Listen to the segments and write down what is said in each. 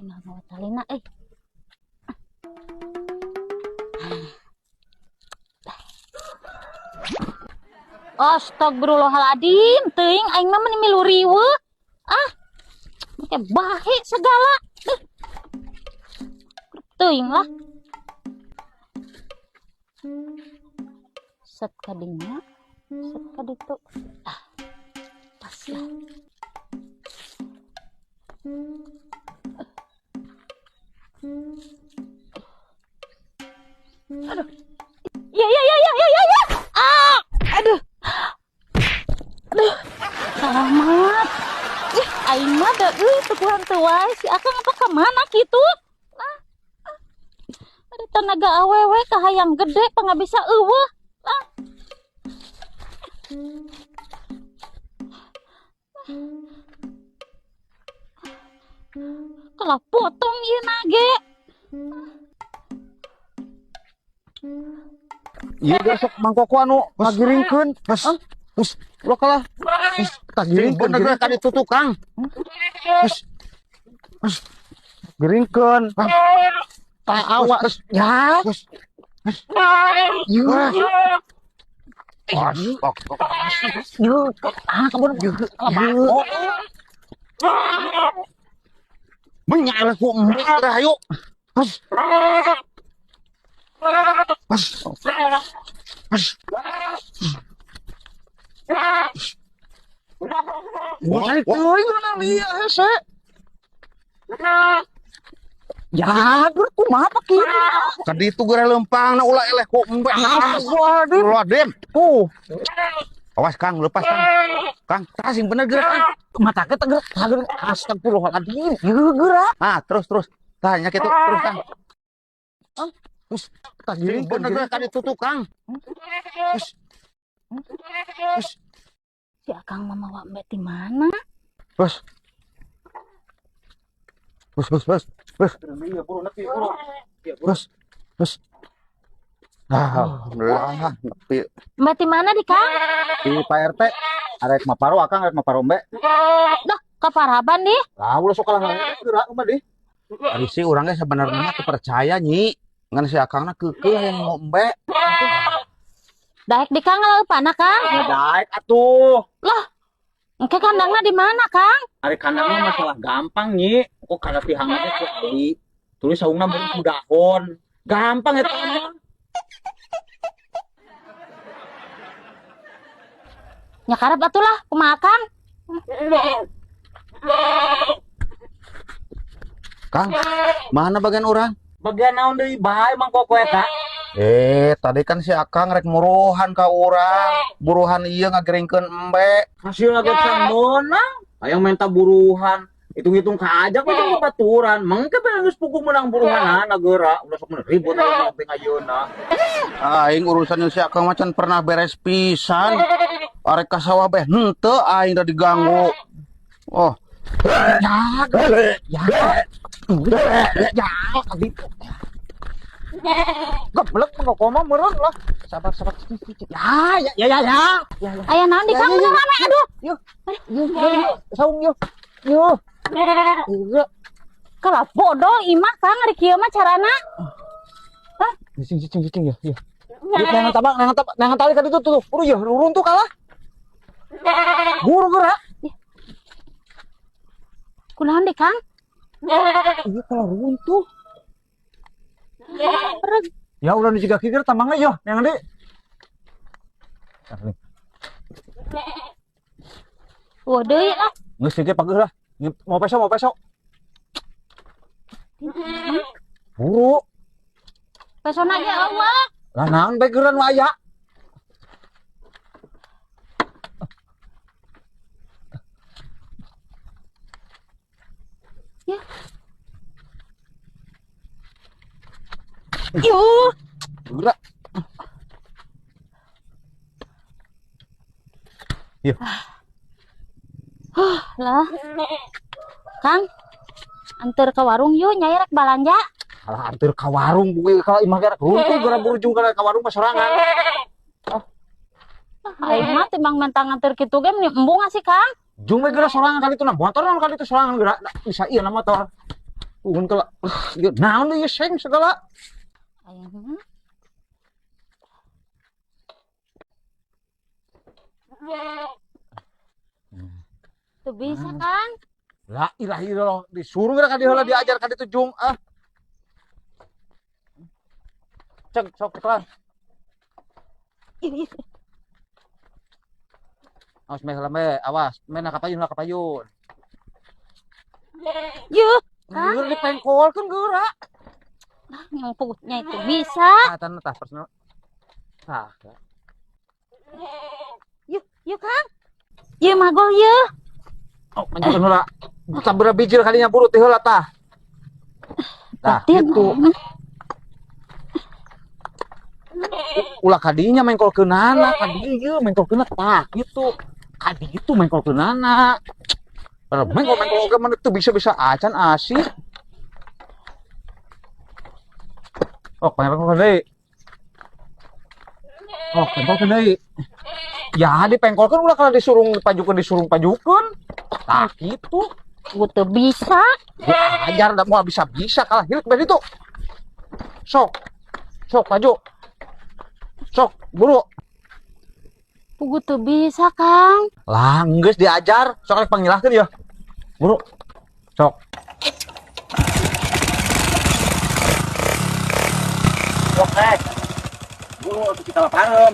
tinggal bawa talina Astagfirullahaladzim, teuing aing mah meni milu riweuh. Make bahe segala. Teuing lah. Set ka dinya, set ka ditu. Pas lah. Aduh. Ya. Aduh. Selamat. Aing mah da tukuhan teu wae si Akang apa ka mana kitu? Ada tenaga awewe kahayang gede pangga bisa eueuh. Kalah potong ieu nage. Iya besok mangkoko anu ngagiringkeun. Us lo kalah. Tagiringkeun bener ka ditu tukang. Us giringkeun. Tak awas ya. Menyala ku embah ayo. Wah, mana liya hese? Ya, kumaha pak kieu? Kadi itu geura lempang na ulah eleh ku embeh. Astagfirullahaladzim. Awas Kang, lepas Kang. Kang, tasing bener geura Kang. Mata ke teger. Astagfirullahaladzim. Geura. Terus. Tanya kitu terus Kang. Terus tadi bener geura kadi tutu Kang. Si Akang mah mawa mbak di mana? Bos. Alhamdulillah nepi. Mbak di mana di Kang? Di Pak RT arek maparo Akang arek maparo mbe. Dah, kaparaban di. Lah ulah sok kalah geura mah di. Ari si urang ge sabenerna teu percaya nyi. Ngan si Akangna keukeuh yang ngombe. Daek di Kang leupana Kang? Ya daek atuh. Lah, engke kandangna di mana Kang? Ari kandangna masalah gampang nyi. Kok kada pihangannya ku ali. Tulis saungna beureum ku dahon. Gampang eta mah. Nya karep atulah kumaha Kang? Kang, mana bagian urang? Bagian naon deui bae mangkoko eta? Tadi kan si Akang rek muruhan ka urang. Buruhan ieu ngagiringkeun embe. Hasil lagi menang. Hayang minta buruhan. Hitung-hitung kajak aja baturan. Mangke geus pukul menang buruhanan geura. Udah sok ribut aya ngopeng ayeuna. Aing urusan si Akang macan pernah beres pisan. Arek ka sawah beh henteu aing da diganggu. Oh. Ya. Geblek mangkoko mah meureun lah. Sabar. Ya. Aya naon di Kang rame aduh. Yuk. Saung yuk. Yuk. Kalah bodoh imah Kang ari kieu mah carana. Cing ya. Yuk nangan tali ka ditu tuh. Uruh ya, runtuh kalah. Buru geura. Kunaon di Kang? Iya kalau runtuh. Ya udah dijaga kikir tambangnya yo, yang di. Wah deui lah. Geus ge pageuh lah. Mau peso. Buru. Pesona ge Allah. Lah naon bae geureun waya. Ya. Yuh. Geura. Yuk. Lah. Kang, antar ke warung yuk nyai rek balanja. Alah anteur ka warung kuwi kalau imah gerak runtuh geura burujung ka warung mah sorangan. Aing mah timbang mentang antar kitu ge embung sih Kang. Jung we geura sorangan kali itu nah motor naon kali itu sorangan geura bisa ieu na motor. Uhun kala. Ieu naon ieu seng segala. Ayeuna. Tuh bisa kan? La ilaha illallah disuruh geura ka dieu heula diajar ka ditu jung ah. Cek sok kelan. Ih, Awas me heula me, awas. Me na kapayun. yuk. Geura dipengkolkeun geura. Yang putnya itu bisa. Ah, tanah tah personal. Tah. Yuk Kang. Yuk magol yuk. Oh, manjukeun heula. Sabaraha bijil kalinya buru teh heula tah. Tah, gitu. Ulah kadinya mengkolkeunana, kadi ieu mengkolkeunna tah gitu. Kadi itu mengkolkeunana. Mengkol oge mah teu bisa-bisa acan asih. Oh, pengkolkeun deui. Oh, pengkolkeun deui. Ya, dipengkolkeun ulah kalau disuruh pajukeun. Tah gitu. Gue tuh bisa. Ajar dah mau bisa kalah hilik beda itu. Sok maju. Sok buru. Gue tuh bisa Kang. Lah geus diajar, sok rek pangilahkeun ya. Buru. Sok. Sok buru untuk kita lapangan.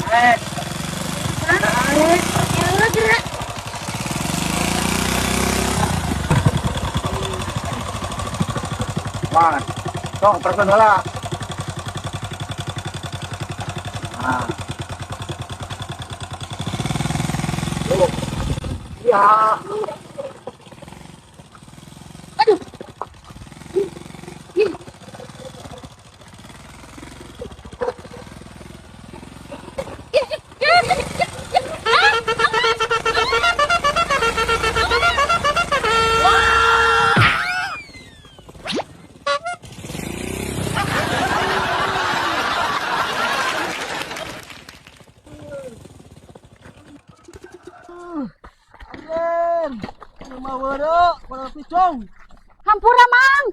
Gerak. Man. Sok perkeun heula. Nah. Ya. Hampura Mang.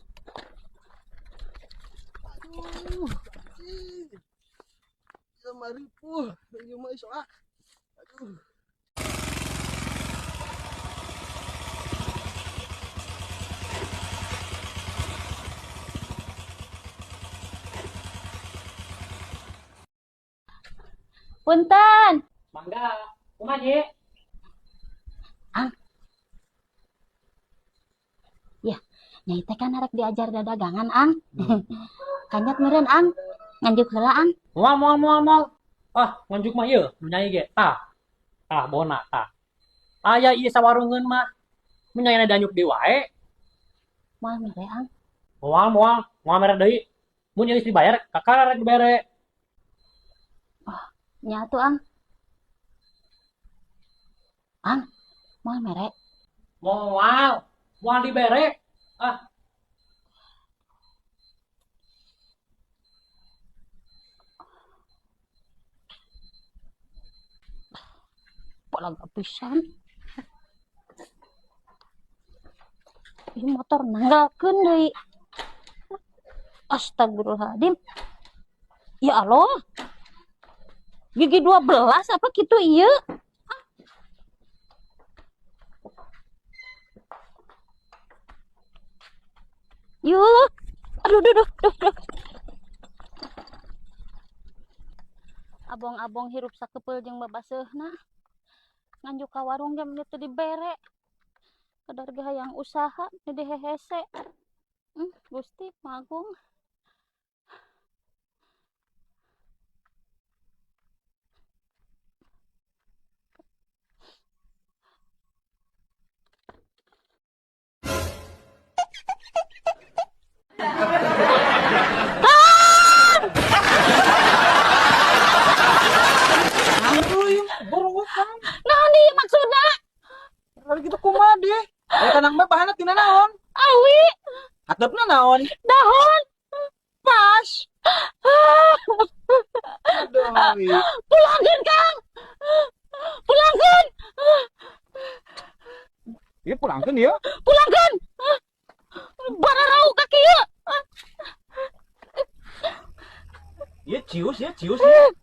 Punten. Mangga, kumaha Nyai teh kan harus diajar dagangan Ang. Kanjat meureun Ang. Nganjuk heula Ang. Moal. Ah, nganjuk mah ieu, nyai ge. Tah bona tah. Aya ieu sawarungeun mah. Mun nyai danyuk deui wae. Moal mere Ang. Moal mere deui. Mun geus dibayar, kakak rek dibere. Nya tuh Ang. Ang, moal mere. Moal dibere. Ah, Polang pisan. Ini motor nanggalkeun deui. Astagfirullahaladzim. Ya Allah. Gigi 12 apa gitu ieu? Yuk. Aduh. Abong-abong hirup sakepeul jeung babaseuhna. Nganjuk ka warung ge menit teu dibere. Kadar ge hayang usaha nu dihehese. Gusti Magung. Naon ieu maksudna? Lalu gitu kumaha deh. Aya tanang mah bahanna tina naon? Awi, Atepna naon? dahon. Pas. Aduh, Awi. Pulangkeun Kang. Pulangkeun. Ieu pulangkeun ieu. Pulangkeun. Barang cius ya, cius. Cius.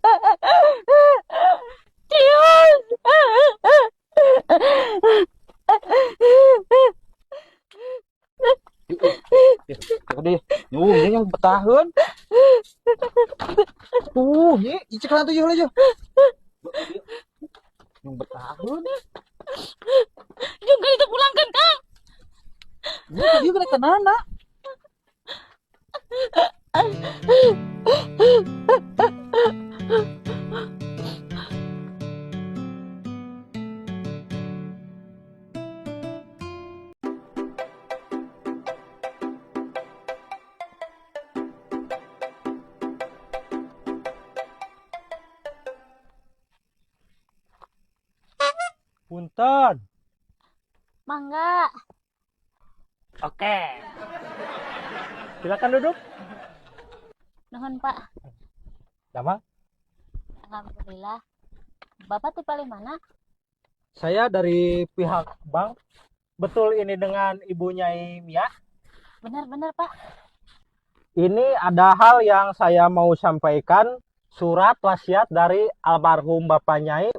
Jadi, ini yang betahan. Tuh, ini icek lah tuh aja. Yang betahan. Juga itu pulangkan, Kang. Ini tadi kena kenana. Punten. Mangga. Oke. Silakan duduk. Nuhun, Pak. Nama? Alhamdulillah. Bapak tipe mana? Saya dari pihak bank. Betul ini dengan Ibu Nyai Mia? Benar-benar, Pak. Ini ada hal yang saya mau sampaikan. Surat wasiat dari almarhum Bapak Nyai.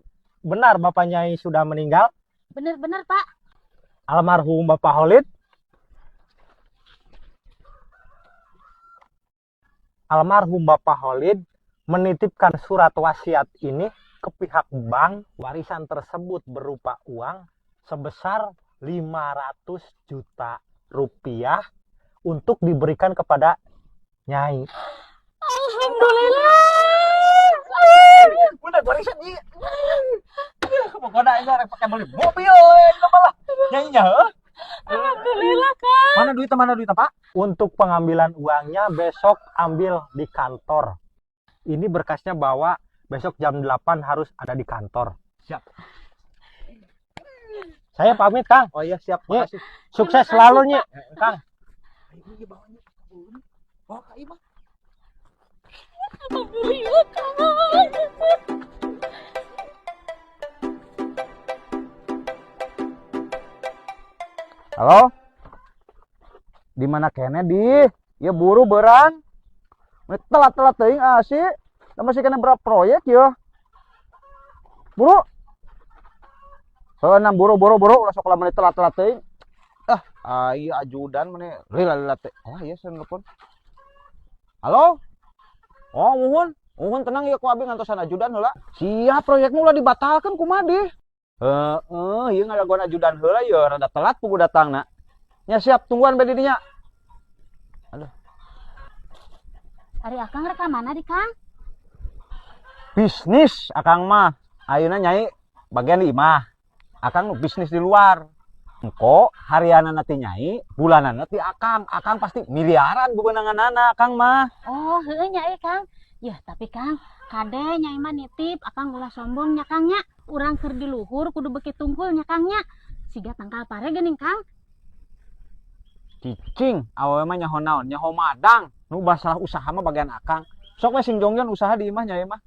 Benar Bapak Nyai sudah meninggal? Benar-benar, Pak. Almarhum Bapak Holid. Almarhum Bapak Holid menitipkan surat wasiat ini ke pihak bank. Warisan tersebut berupa uang sebesar 500 juta rupiah untuk diberikan kepada Nyai. Alhamdulillah. Udah warisan ini. Pokoknya ini orang pakai beli mobil ini malah Nyainya. Alhamdulillah, Kang. Mana duitnya Pak? Untuk pengambilan uangnya besok ambil di kantor. Ini berkasnya bawa, besok jam 8 harus ada di kantor. Siap. Saya pamit, Kang. Oh iya, siap. Nyi, Makasih. sukses selalu, Nyi. Kang. Oh, Kak Ima. Alhamdulillah, Kang. Halo? Di mana kene di? Ya buru berang. Telat-telat teuing asih. Da masih kena berapa proyek ya? Buru. Heunam buru ulah sok lamun telat-telat teuing. Ieu ajudan mene lila-lila teh. Oh iya saya nelpon. Halo? Oh, muhun tenang ya ku abi ngantosan ajudan heula. Siap proyekmu ulah dibatalkeun kumaha di? Ieu ngadaguan ajudan heula ya rada telat pugu datangna. Nya siap tungguan bae di dinya. Aduh. Ari Akang rek mana di, Kang? Bisnis Akang mah. Ayeuna Nyai bagian di imah. Akang nu bisnis di luar. Engko harianana ti Nyai, bulanana ti Akang. Akang pasti miliaran beunanganana Akang mah. Oh, heueuh nya Kang. Yah, tapi Kang, kade Nyai mah nitip Akang ulah sombong nya Kang nya. Urang keur di luhur kudu beuki tungkul nya Kang nya. Siga tangkal pare geuning Kang. Cicing, awewe mah nyaho naon? Nyaho madang. Nu masalah usaha mah bagian Akang. Sok we sing jongjon usaha di imah Nyai mah.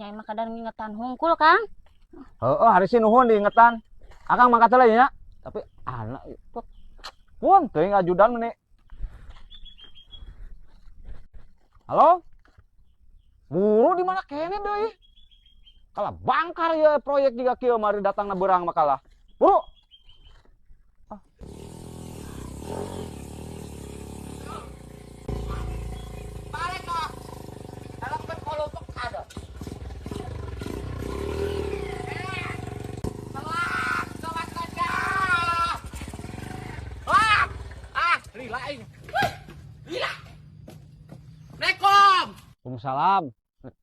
Nyai mah kadang ngingetan hungkul Kang. Heeh, hari si nuhun diingetan. Akang mangkat heula nya. Tapi anak itu pun teuing ajudan mene. Halo? Buru di mana kene deui? Kalah bangkar ya proyek juga kieu mari datangna beurang makalah. Buru. Waalaikumsalam.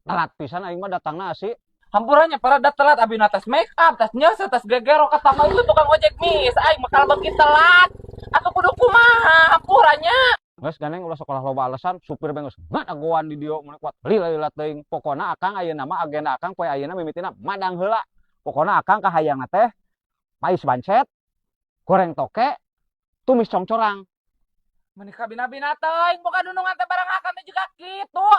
Telat pisan aing mah datangna asih. Hampurannya para dat telat abi atas make up, tas nyesa, tas gegero kata itu tukang ojek mis, aing bakal bagi telat. Aku kudu kumaha hampurannya. Geus ganeng ulah sekolah loba alasan supir beus ngadagoan di dieu mun kuat lila-lila teuing. Pokona Akang ayeuna mah agenda Akang poe ayeuna mimitina madang heula. Pokona Akang kahayangna teh pais bancet, goreng toke, tumis comcorang. Menikah bina-bina teuing bukan dunungan teh barang akan teh juga kitu.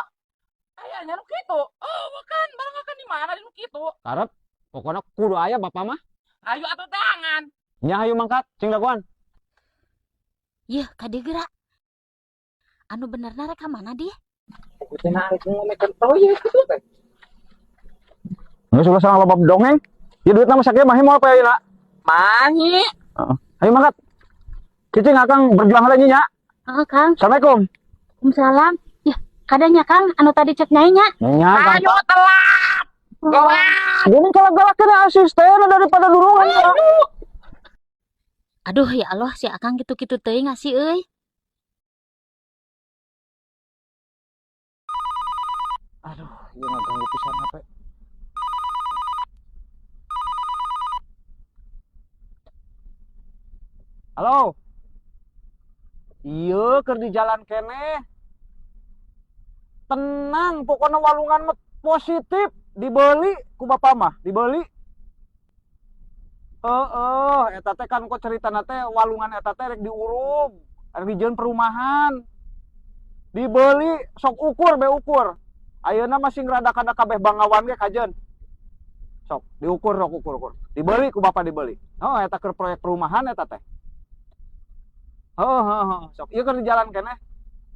Ayahnya nu kitu. Oh, bukan barang akan di mana di nu kitu. Karep pokona kudu aya bapa mah. Ayo atuh tangan. Nya hayu mangkat cing dagoan. Yeuh, kade geura. Anu benerna rek ka mana di? Kita narik ngomongin proyek itu teh. Nggak sudah sama loba dongeng. Ya duit nama sakit mahi mau apa ya nak? Mahi. Ayo mangkat. Cicing akang berjuang lagi nya. Kang. Assalamualaikum. Waalaikumsalam. Ya, kadanya Kang anu tadi cek nyai nya. Nya. Ayo telat. Gawat. Ini kalau galak kena asisten daripada durungan ya. Aduh ya Allah si Akang gitu-gitu teuing ngasih euy. Aduh, iya ngeganggu pisan HP. Halo. Iya, keur di jalan kene. Tenang, pokoknya walungan mah positif. Dibeli ku bapak mah, dibeli. Eta teh kan kok ceritana teh walungan eta teh rek diurug, rek dijieun perumahan. Dibeli sok ukur be ukur. Ayeuna masih ngerada-kada kabeh bangawan ge kajen. Sok diukur sok ukur. Dibeli ku bapak dibeli. Oh eta keur proyek perumahan eta teh. Sok ieu keur di jalan keneh.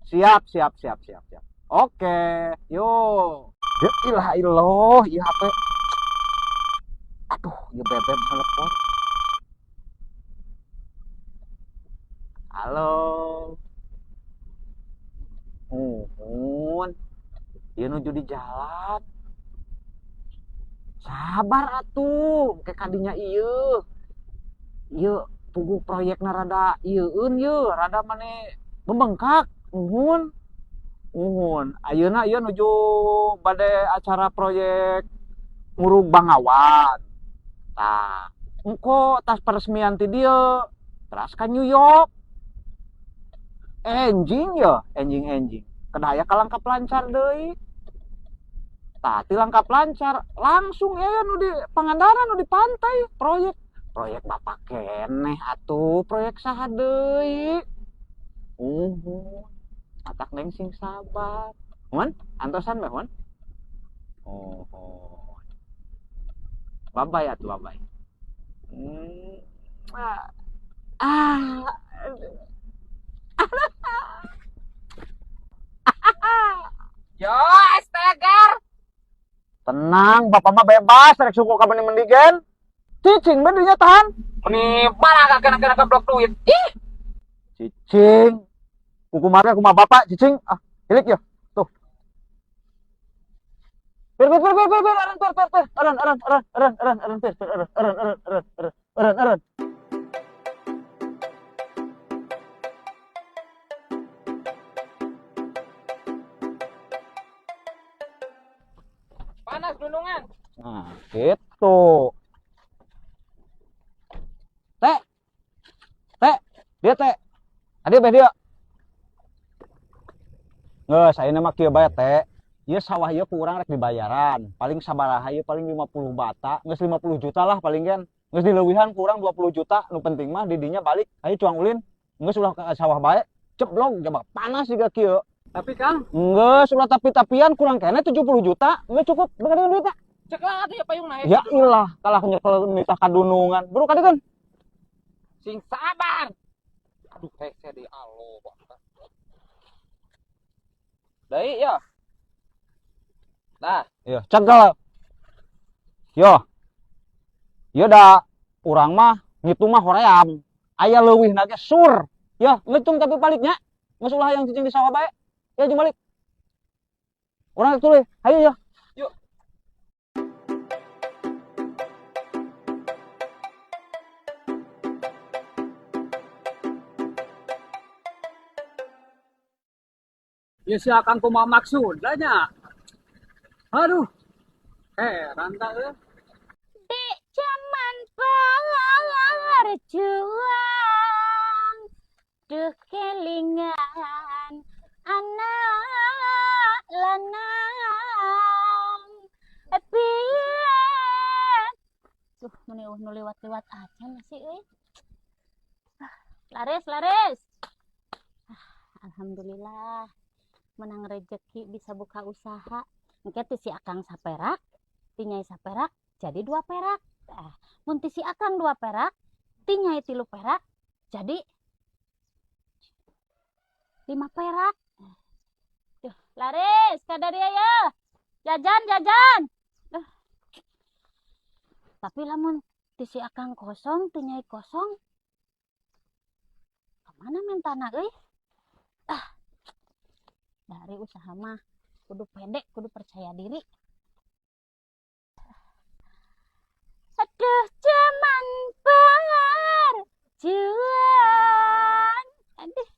Siap. Oke, yo. Ya ilah ilah, ieu HP. Aduh, ieu bebek telepon. Halo. Ieu nuju di jalan. Sabar atuh, ke kadinya ieu. Ieu tugu proyekna rada ieueun ieu, rada mane membengkak. Ayeuna ieu nuju bade acara proyek ngurug bangawan. Tah, engko tas peresmian ti dieu. Teras ka New York. Enjing. Kedaya kalangkap lancar deui. Tah, ti langkap lancar langsung ya nu di Pangandaran nu di pantai proyek bapak keneh atuh proyek saha deui. Atak neng sing sabar. Mun, antosan meh mun. Babay atuh babay. Yo, Estegar. Tenang, bapak mah bebas, rek suku ka benih mendigen. Cicing be dinya tahan. Ini malah kena blok duit. Ih, Cicing. Kukumah bapak, cicing. Hilik ya. Tuh. Per. Aran. panas gunungan. Nah, gitu. Teh. Dia teh. Adi be dia. Ngeus ayeuna mah kieu bae teh. Ieu sawah ieu kurang rek dibayaran. Paling sabaraha ieu paling 50 bata, geus 50 juta lah paling kan. Geus dileuwihan kurang 20 juta. Nu penting mah di dinya balik. Ayo cuang ulin. Geus ulah ka sawah bae. Ceblong coba panas juga kieu. Tapi Kang, Geus ulah tapi-tapian kurang kene 70 juta. Geus cukup bener duitna. cek lah atuh ya payung naik. Ya ilah, kalah nyekel nitah kadunungan. Buru kadeun. Sing sabar. Aduh, hese di alo. Deui ya. Nah, Ya, cekel. Yo. Ieu da urang mah ngitung mah hoream. Aya leuwihna ge sur. Ya, ngitung tapi baliknya. Geus ulah yang cicing di sawah bae. Ya jeung balik. Urang rek tuluy. Hayu ya. yuk. Ya si akan kumaha maksudnya. Aduh. Heran tak euy. Di zaman berjuang, duh kelingan anak lanang, pian. Tuh, nu lewat-lewat aja masih euy. Laris. Alhamdulillah. Menang rezeki bisa buka usaha. Engke ti si Akang saperak, ti Nyai saperak, jadi 2 perak. Mun ti si Akang 2 perak, ti Nyai 3 perak, jadi 5 perak. Laris, kadari ya. Jajan. Duh. Tapi lamun si Akang kosong, teu nyai kosong. Kemana mentana euy? Dari usaha mah kudu pede, kudu percaya diri. Aduh, zaman pengarjuan. Aduh,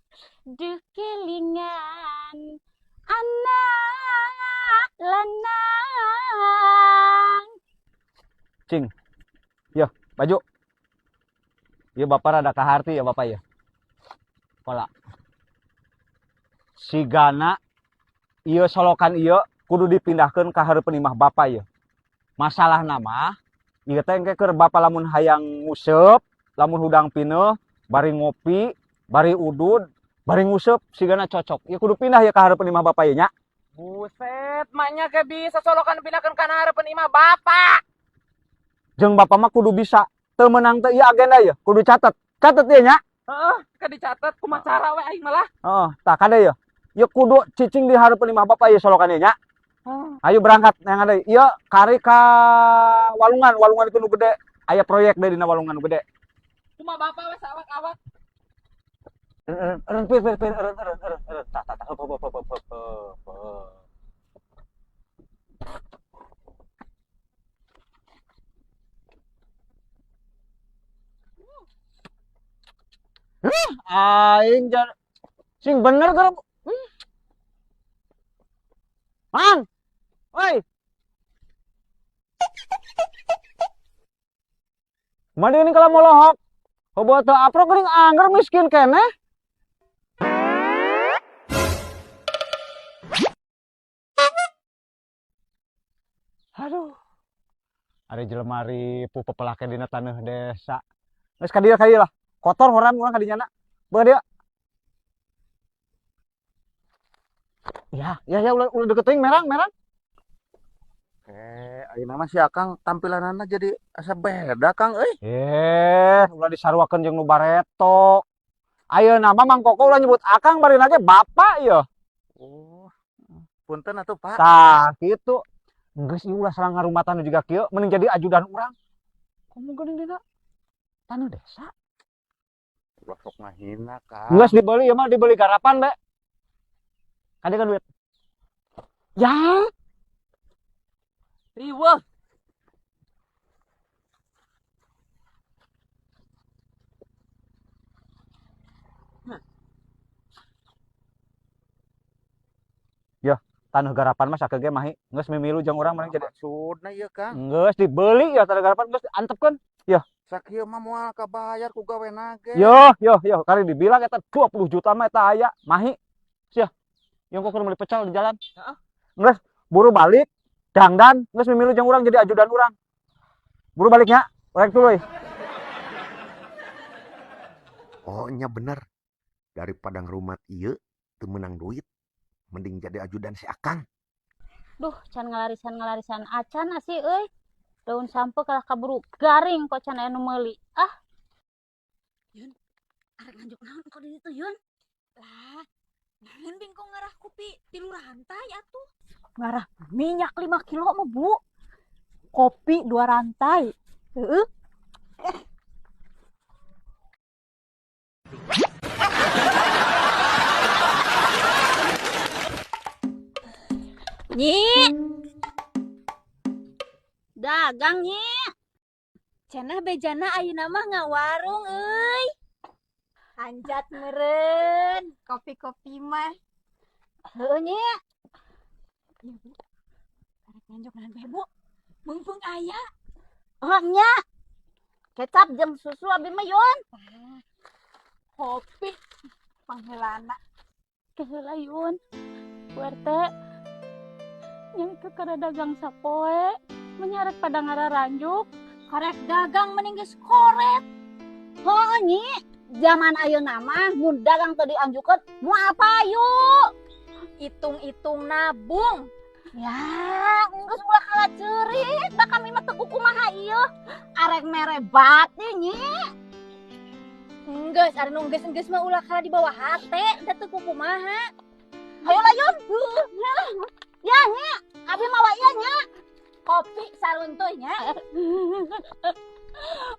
duh kelingan anak lanang. Cing. Yo, baju. Ieu bapak rada kaharti ya bapak ya. Pola. Sigana ieu solokan ieu kudu dipindahkeun ka hareupeun imah bapak ieu. Masalah nama ieu teh engke keur bapak lamun hayang nguseup, lamun hudang pineuh, bari ngopi, bari udud, bari nguseup sigana cocok. Ieu kudu pindah ya ka hareupeun imah bapak ieu nya. Buset, maknya ke bisa solokan pindahkan kana hareupeun imah bapak. Jeung bapak mah kudu bisa teu meunang teh ieu agenda ieu, kudu catet. Catet ieu nya. Heeh, ka dicatat kumaha cara we aing malah. Heeh, tah kade ieu. Ieu kudu cicing di hareupeun imah bapak ieu solokan ieu nya. Ayo berangkat yang ada. Ieu kari ka walungan itu nu gede. Aya proyek deui dina walungan nu gede. Kumaha bapak we sawak-awak. Eren pir. Tah. Aing jar sing bener keur. Man. Oi. Mandi ini kalau mau lohok. Hobo teu apro geuning angger miskin keneh. Aduh. Ari jelema ripuh pepelake dina taneuh desa. Geus ka dieu lah. Kotor horan urang ka dinyana. Beung dia. Ya, ulah deket teuing merang. Ayeuna mah si Akang tampilanana jadi asa beda Kang euy. Ulah disarwakeun jeung nu bareto. Ayeuna mah Mang Koko ulah nyebut Akang bari lagi bapak ya. Oh. Punten atuh Pak. Tah kitu. Geus ieu ulah sareng ngarumatan juga kieu mending jadi ajudan urang. Komo geuning dina taneuh desa. Ulah sok ngahina Kang. Geus dibeli ieu mah dibeli garapan be. Kade ka duit. Ya. Riweuh. Taneuh garapan mah sakege mahi. Geus mimilu jeung urang mending jadi. Maksudna ieu Kang. Geus dibeli ya taneuh garapan geus antepkeun. Sakieu mah moal kabayar ku gawena ge. Yo, kali dibilang eta 20 juta mah eta aya, mahi. Sia. Yang kok meuli pecel di jalan. Heeh. Geus buru balik, dangdan, geus mimilu jeung urang jadi ajudan urang. Buru baliknya, rek tuluy. Oh, nya bener. Daripada ngrumat ieu teu meunang duit, mending jadi ajudan si Akang. Duh, can ngalarisan acan asih euy. Daun sampo kalah kaburu garing kok can aya nu meuli. Ah, Yun, arek nganjuk naon kok di ditu Yun? Lah, naon bingkong ngarah kopi 3 rantai atuh. ngarah minyak 5 kilo mah Bu. Kopi 2 rantai. Heeh. Nyi, Dagang Nyi. cenah bejana ayeuna mah ngawarung euy. Anjat meureun. Kopi-kopi mah. Heueuh Nyi. Ya Bu, arek nganjuk naon bae Bu? Mumpung aya. Oh nya. Kecap jeung susu abi mah Yun. Kopi pangheulana. Keheula Yun. PRT. Yang itu kada dagang sapoe. Menyarek pada ngararanjuk. Karek dagang mending geus korek. Oh Nyi. Zaman ayeuna mah mun dagang teu dianjukeun moal payu. Hitung-hitung nabung. Ya, geus ulah kala ceurik, da kami mah teu kumaha ieu. Arek mere bati Nyi. Geus ari nu geus mah ulah kala di bawah hate, da teu kumaha. Hayo lah Yun. Ya nya, abi mawa ieu nya. Kopi saruntuy nya.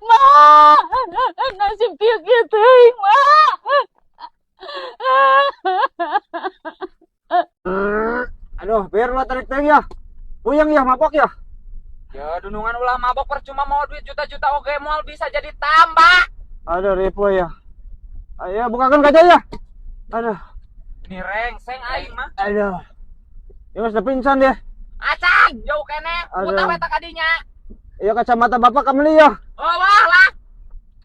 Ma, nasib kieu teuing, Ma. Aduh, biar lo tarik teh ya. Puyeng ya, mabok ya. Ya dunungan ulah mabok percuma mau duit juta-juta oge moal bisa jadi tambah. Aduh, ribu ya. Ayo bukakan kaca ya. Aduh, Ini rengseng aing mah. aduh. Ya mas, pingsan dia. Acan, jauh kene, Aduh. utah eta kadinya. Ya kacamata bapak kamu ya. Oh wah lah,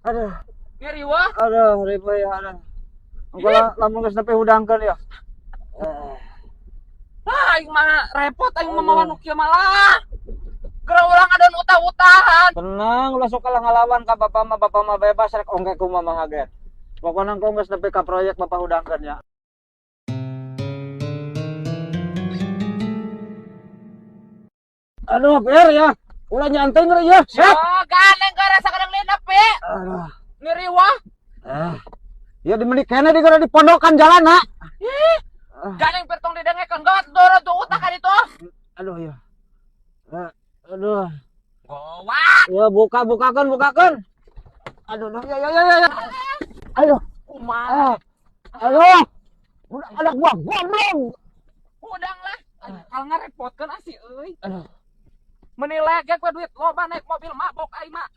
Aduh, ngeri wah. aduh, ribu ya. Aduh. Engko lamun geus nepi hudangkeun ya. Aing mah repot aing mah mawa nu kieu malah. Gerang ulang adon utah-utahan. Tenang, ulah sok kalah ngalawan ka bapak mah bebas rek ongke ku mah ge. Pokona engko geus nepi ka proyek bapak hudangkeun ya. Aduh, biar ya. Ulah nyantai ngeri ya. Yo, ganeng gara sakadang lieu nepi. Aduh. Ngeri wah. Ya dimeni kene di gara di pondokan jalan, nak. Ganeng pertong didengekeun gawat doro tuh utah ka ditu. Aduh ya. Aduh. Gowa. Ya bukakan. Aduh, ya. Aduh. Kumaha? Aduh. Udah ada gua belum. Udang lah. Kalau ngarepotkeun asih euy. Aduh. Meni legek we duit loba naik mobil mabok aing mah.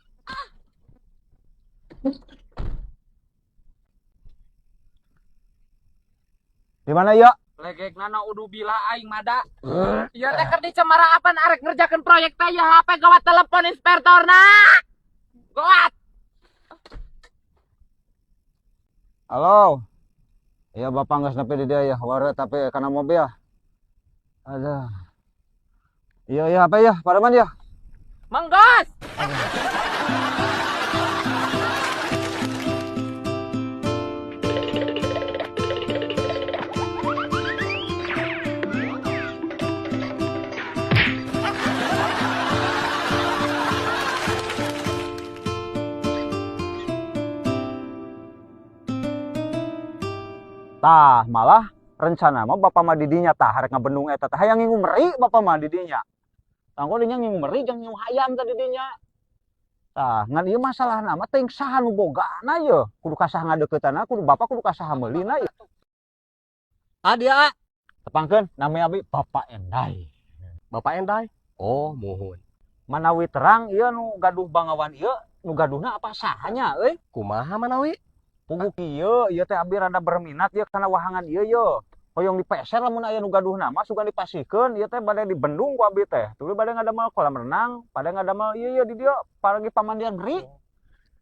Di mana ya? Legek nana udu bila aing mada. Ieu teh keur dicemarapan arek ngerjakeun proyek teh ya HP gawat telepon inspektorna. Gawat. Halo. Iya bapak nggak nepi di dia ya, waret tapi karena mobil. Ada. Iya apa ya, Pareman ya? Manggas. Tah malah rencana mah bapak mah didinya tah harek ngabendung eta teh hayang ngingu meri bapak mah didinya. Tangko dinya ngingu meri jeung ngingu hayam teh didinya. Tah ngan ieu masalahna mah teuing saha nu bogana ye. Kudu kasah ngadeukeutana kudu bapak kudu kasah meulina ye. Dia Tepangkeun nami abi Bapak Enday. Bapak Enday. Oh, mohon. Manawi terang ieu nu gaduh bangawan ieu nu gaduhna apa sahanya euy? Kumaha manawi? Pugu kieu ieu teh abi rada berminat ieu kana wahangan ieu ye. Hoyong dipeser lamun aya nu gaduhna mah sugan dipasihkeun ieu teh bade dibendung ku abi teh. Tuluy bade ngadamel kolam renang, bade ngadamel ieu di dieu paragi pamandian beri.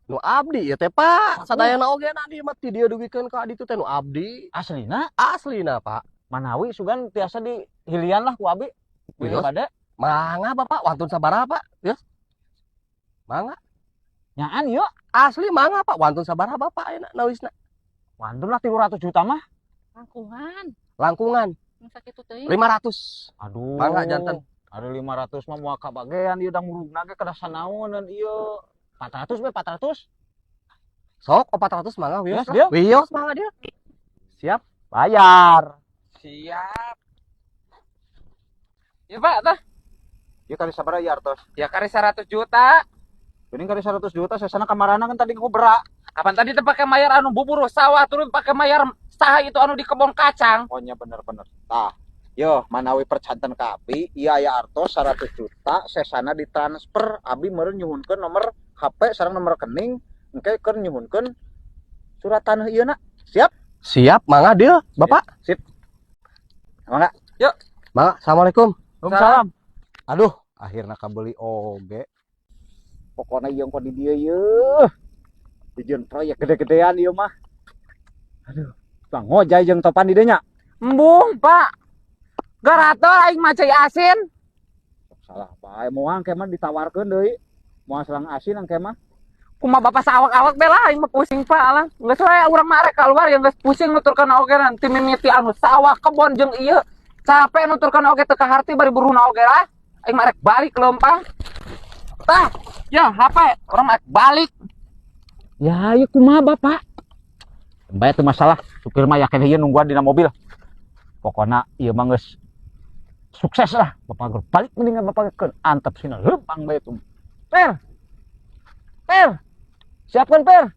Nu abdi ya teh Pak. Sadayana oge na di mah ti dieu dugikeun ka aditu teh nu abdi. Aslina Aslina Pak. manawi sugan tiasa dihilian lah ku abi. Ieu Wios. bade Mangga Bapak, wantun sabaraha Pak? Yes. Mangga. nyaan ieu. Asli mangga Pak, wantun sabaraha Bapak ayeuna nawisna? Wantun lah 300 juta mah. Langkungan. Langkungan Nu sakitu teuing. 500. Aduh. Mangga janten. Ada 500 mah moal kabagean ieu dang murugna ge kada sanaon dan ieu 400 we 400. Sok 400 mangga wios. Wios, dia? Wios mangga dia. Siap. Bayar. Siap. Ya Pak, tah. Ieu kali sabaraha ya artos? Ya kari 100 juta. Geuning kali 100 juta sesana kamarana kan tadi ku berak. Kapan tadi teh pake mayar anu bubur sawah turun pake mayar saha itu anu di kebon kacang. Pokoknya bener-bener. Tah, yo manawi percanten ka abi, ieu aya artos 100 juta sesana ditransfer. Abi meureun nyuhunkeun nomor HP sareng nomor rekening, engke keur nyuhunkeun surat tanah ieuna. Siap? Siap, mangga deal, Bapak. Sip. Mangga. Yuk. Mangga, assalamualaikum. Waalaikumsalam. Aduh, akhirnya kabeli oge. Pokoknya ieu engko di dieu yeuh. Dijieun proyek gede-gedean ieu mah. Aduh, Bang Ngojay jeung Topan di dieu nya. Embung, Pak. Garator aing mah cai asin. Salah bae moal engke mah ditawarkeun deui. Moal selang asin engke mah. Kumaha bapak sawak-awak bela aing mah pusing Pak lah. Geus we urang mah arek keluar yang geus pusing nuturkeun oge nanti mimiti anu sawah kebon jeung ieu. Capek nuturkeun oge teu kaharti bari buruhna oge lah. Aing mah arek balik leumpang. Tah, ya HP urang mah arek balik. Ya, ieu kumaha Bapak? Bae teu masalah. Supir mah yakin ieu nungguan dina mobil. pokoknya ieu mah geus sukses lah bapak gur balik mendingan bapak ke antep sini lempang bae itu per siapkan per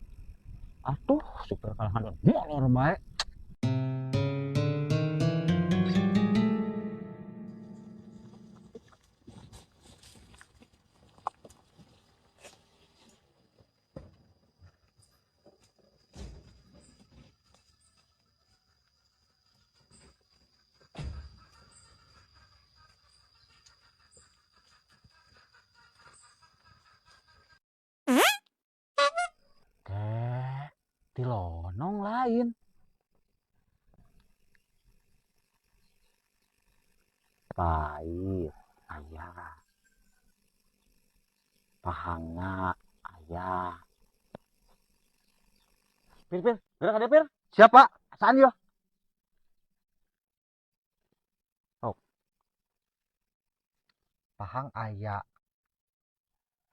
aduh super kalahan molor bae tilonong lain pahit ayah pahanga ayah pir gerak ada pir siapa saan yo oh Pahang aya,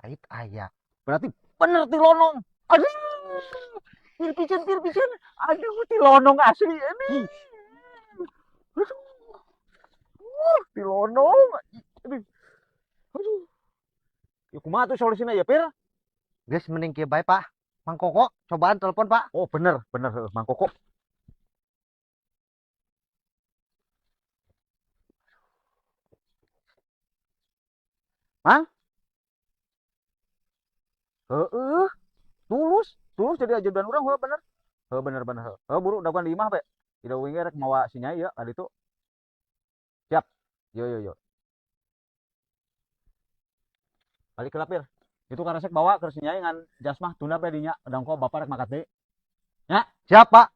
ait aya. berarti bener tilonong aduh pir pijen aduh tilonong asli ini aduh tilonong aduh ya kumaha tuh solusinya ya pir Geus mending kieu bae, Pak. Mang Koko, cobaan telepon, Pak. oh bener Mang Koko Mang heeh tulus jadi ajudan urang heuh bener buru daguan di imah be tidak wingi rek mawa si nyai ya tadi tuh siap yo balik ke lapir itu karesek bawa ke si nyai ngan jasmah tunda pe dinya dangko bapak rek makat deui nya Siap, Pak.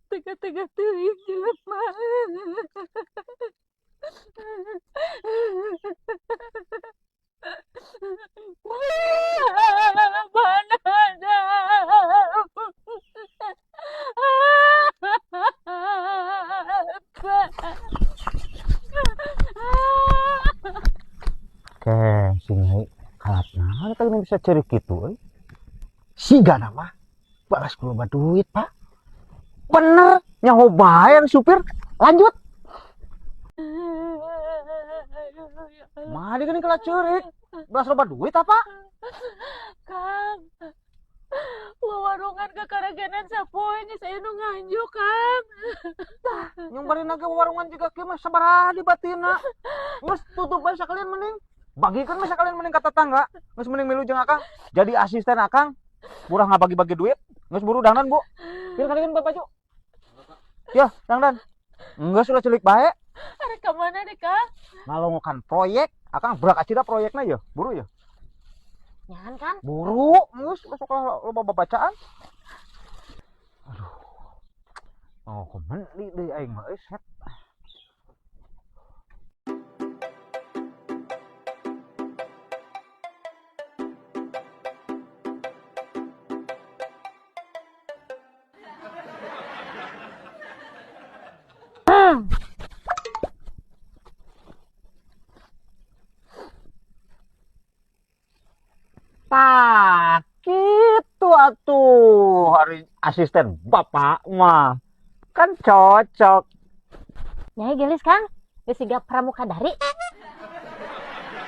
Tega-tega teuing jelema. Mana ada. si nyai kalatna tadi bisa cerik gitu Siga nama. Balas kuloba duit, Pak. bener nyaho bayar supir lanjut mah dia kan kalah cerik belas loba duit apa Kang, warungan kekaragenan sapoe nya saya nu nganju, Kang. nyumbarin lagi warungan juga kieu mah sabaraha di batina geus tutup bae sakalian mending bagikan mah sakalian mending ka tetangga geus mending milu jeung akang jadi asisten akang murah ngabagi-bagi duit geus buru dangdan bu pir kalian bae baju ya dangdan geus ulah celik bae Arek ka mana deh, Kang? ngalongokan proyek akang berak acida proyekna ya buru ya Nyahan, Kang? buru geus besok loba babacaan aduh oh kumendi deui aing mah set Tah, gitu atuh hari asisten bapak mah kan cocok. Nyai gelis, Kang. Geus siga pramukadari.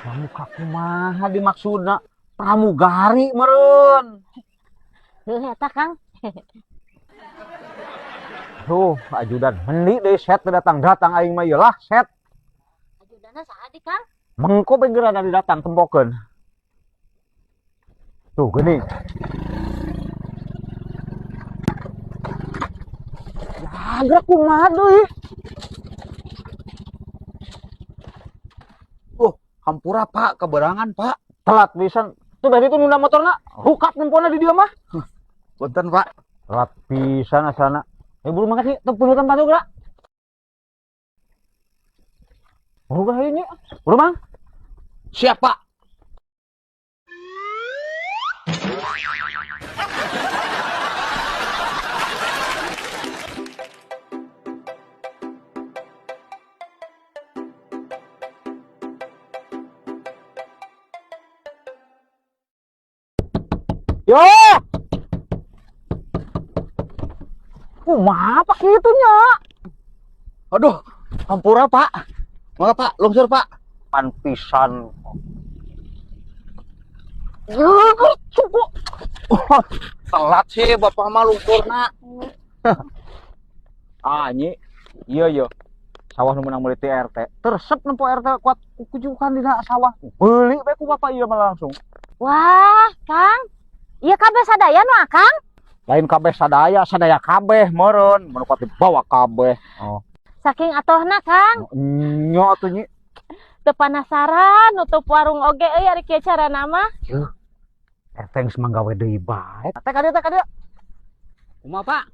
Pramuka kumaha dimaksudna? Pramugari meureun. Heuh eta, Kang. Tuh, ajudan hendi deui set datang aing mah ieu lah set. Ajudana saha di, Kang? Mengko begeran dari datang tempokeun. Tuh geuning. Ya, gerak kumaha deui? Hampura, Pak. Keberangan, Pak. Telat pisan. Tuh dari itu nunda motorna, rukap nempona di dia mah. Punten, Pak. Telat pisan asana. Buru mangkat sih, penutupan batu gerak. Buru gak ini? Buru mang? Siap, Pak. Yo. Kumaha pak kitu nya? Aduh, hampura Pak. Mangga Pak, lungsur Pak. Pan pisan. Cukup. Telat sih Bapak mah lungsurna. Nyi. Iya. Sawah nu menang meuli ti RT. Tersep nempo RT kuat kujukan dina sawah. Beuli bae ku bapak ieu mah langsung. Wah, Kang. Iya kabeh sadaya nu Akang. Lain kabeh sadaya kabeh meureun, mun kuat dibawa kabeh. Oh. Saking atohna, Kang. Nya atuh nyi. Teu penasaran nutup warung oge euy ari kieu carana mah. RT geus manggawe deui bae. Teh ka dieu. Kumaha Pak?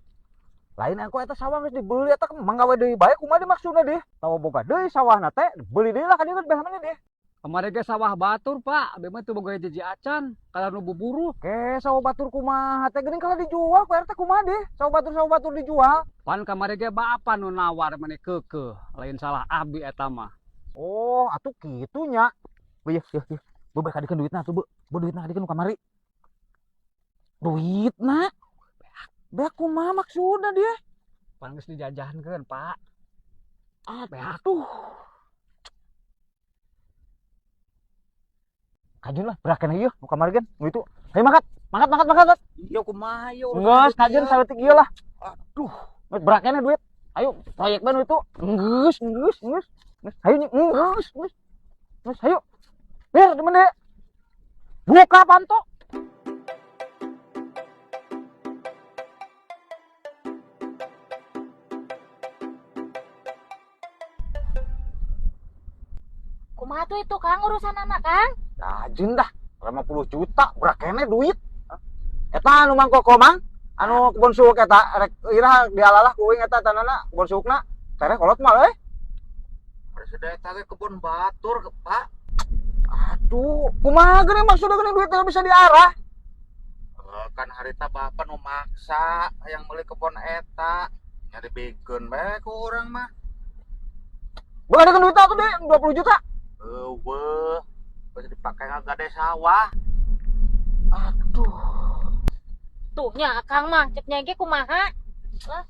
Lain aku eta sawah geus dibeuli eta manggawe deui bae kumaha dimaksudna deh? Tawa boga deui sawahna teh, beuli deui lah ka dieu teh behamana deh. Kemarin ge sawah batur Pak, abdi mah teu boga hiji acan, kalau nu buburu. Ke sawah batur kumaha teh geuning kalau dijual ku RT kumaha deh? Sawah batur dijual. Pan kemarin ge bapa nu nawar maneh keukeuh, lain salah abdi eta mah. Oh, atuh kitu nya. Beuh yeuh. Beuh bae kadikeun duitna atuh, beuh. Beuh duitna kadikeun nu kamari. Duitna? Beak kumaha maksudna dia? Pan geus dijajahankeun Pak. Aduh. Kajeun lah, berakeun ieu nu kamari gen, nu itu. Hayu mangkat. Iya kumaha ieu? Geus kajeun saeutik ieu lah. Aduh, Geus berakeun duit. Ayo, proyek bae nu itu. Geus. Hayu nya, geus. Hayu. Ber, di mana? Buka panto. Kumaha tuh itu Kang urusan anak Kang? Rajin dah, 50 juta, berakene duit. Eta anu mangkoko mang, anu kebon suuk eta, rek ira dialalah kuing eta tanana kebon suukna. Tereh kolot mah euy. sudah eta ge kebun batur Pak. Aduh, kumaha geuning maksudna geuning duit teh bisa diarah? Kan harita bapak nu maksa hayang meuli kebun eta. Nyari bigeun bae ku urang mah. Boleh ada duit atuh deh, 20 juta. Eueuh, bisa dipakai ngagade sawah. Aduh. Tuh nya Akang mah cek nyege kumaha? Lah.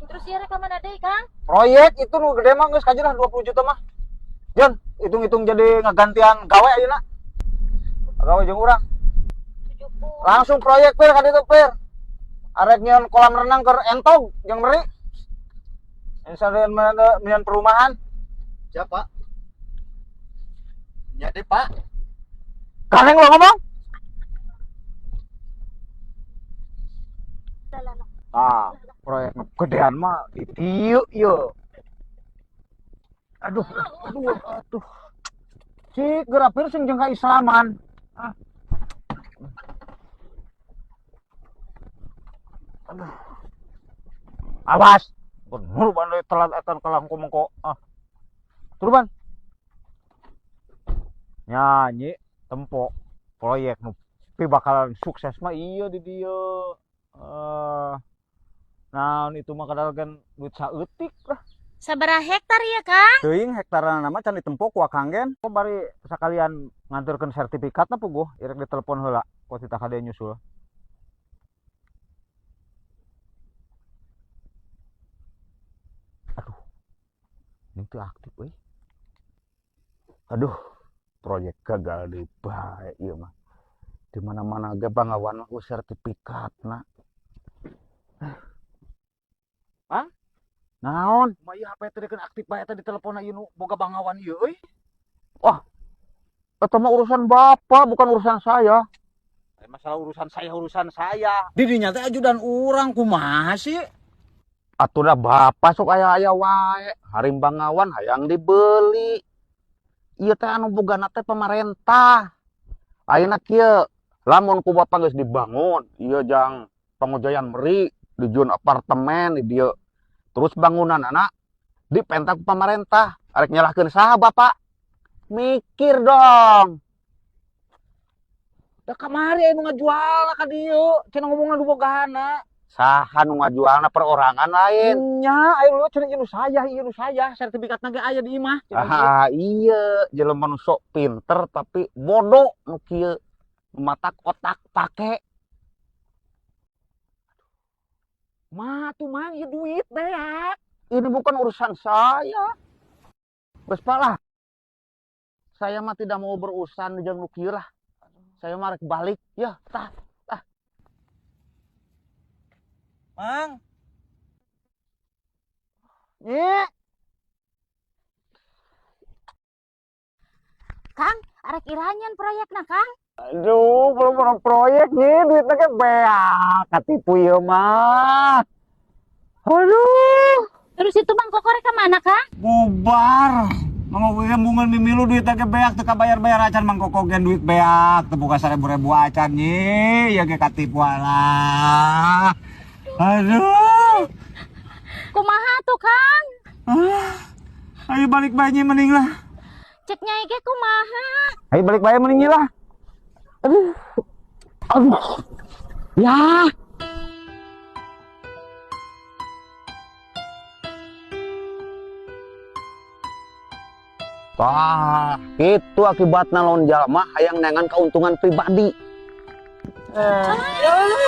Terus ya rek mana deui Kang? Proyek itu nu gede mah geus kajeun 20 juta mah. Jon, hitung-hitung jadi ngagantian gawe ayeuna. Gawe jeung urang. 70. Langsung proyek per ka ditu per. Arek nyeun kolam renang keur entog jeung meri. Insiden menian perumahan. Siapa? Nyade Pak. Kaneng lo ngomong? Ah, proyek gedean mah ieu ieu. Aduh. Cik gerapir sing jeung kaislaman. Aduh. Awas. Bener ban telat etan kalah mengko. Turban. Nyanyi tempo proyek nu bakalan sukses mah iya di dieu. Naon itu mah kadang duit saeutik lah. Sabaraha hektar ya Kang? Teuing hektaran nama can ditempo ku akang gen. Kok bari sakalian nganturkeun sertifikatna puguh, irek ditelepon heula ku titah kade nyusul. Aduh. Ini tuh aktif euy. Aduh, proyek gagal deui bae ieu mah. Di mana-mana ge bangawan mah ku sertifikatna. Naon? Mah ieu HP teh aktif bae teh di telepon ieu nu boga bangawan ieu euy. Wah. Eta mah urusan bapak bukan urusan saya. Masalah urusan saya. Dirinya teh ajudan urang kumaha sih? Atuh bapak sok aya-aya wae. Harim bangawan hayang dibeli. Ieu teh anu bogana teh pamarentah. Ayeuna kieu lamun ku bapak geus dibangun, ieu jang Pangojayan Meri, dijieun apartemen di dieu. Terus bangunan anak dipentak ku pamarentah. Arek nyalahkeun saha bapak? Mikir dong. Da kamari anu ngajual ka dieu, cenah ngomongna du bogana. Saha nu ngajualna perorangan lain. Nya, ayo lu cenah ieu nu saya, sertifikatna ge aya di imah. Ah iya, jelema nu sok pinter tapi bodoh nu kieu. Mata otak pake. Mah tuh mang ieu duit beak. Ini bukan urusan saya. Bes lah. Saya mah tidak mau berurusan jeung nu kieu lah. Saya mah rek balik. Ya, tah. Mang. Nye. Kang, arek iranyan proyekna Kang. Aduh, belum proyek nih, duitnya kayak beak, katipu ya mah. Aduh, Terus itu Mang Koko rek kemana Kang? Bubar. Mengokeun bungan mimilu duitnya ke beak teu kabayar-bayar acan mangkokogeun duit beak teu boga 1000 acan ye ya ge katipu alah. Aduh. Kumaha tuh Kang? Ayo balik bae nya mending lah. Cek Nyai ge kumaha? ayo balik bayar mending lah. Aduh, ya. Tah, itu akibatna lawan jalma hayang nengan keuntungan pribadi. Aduh.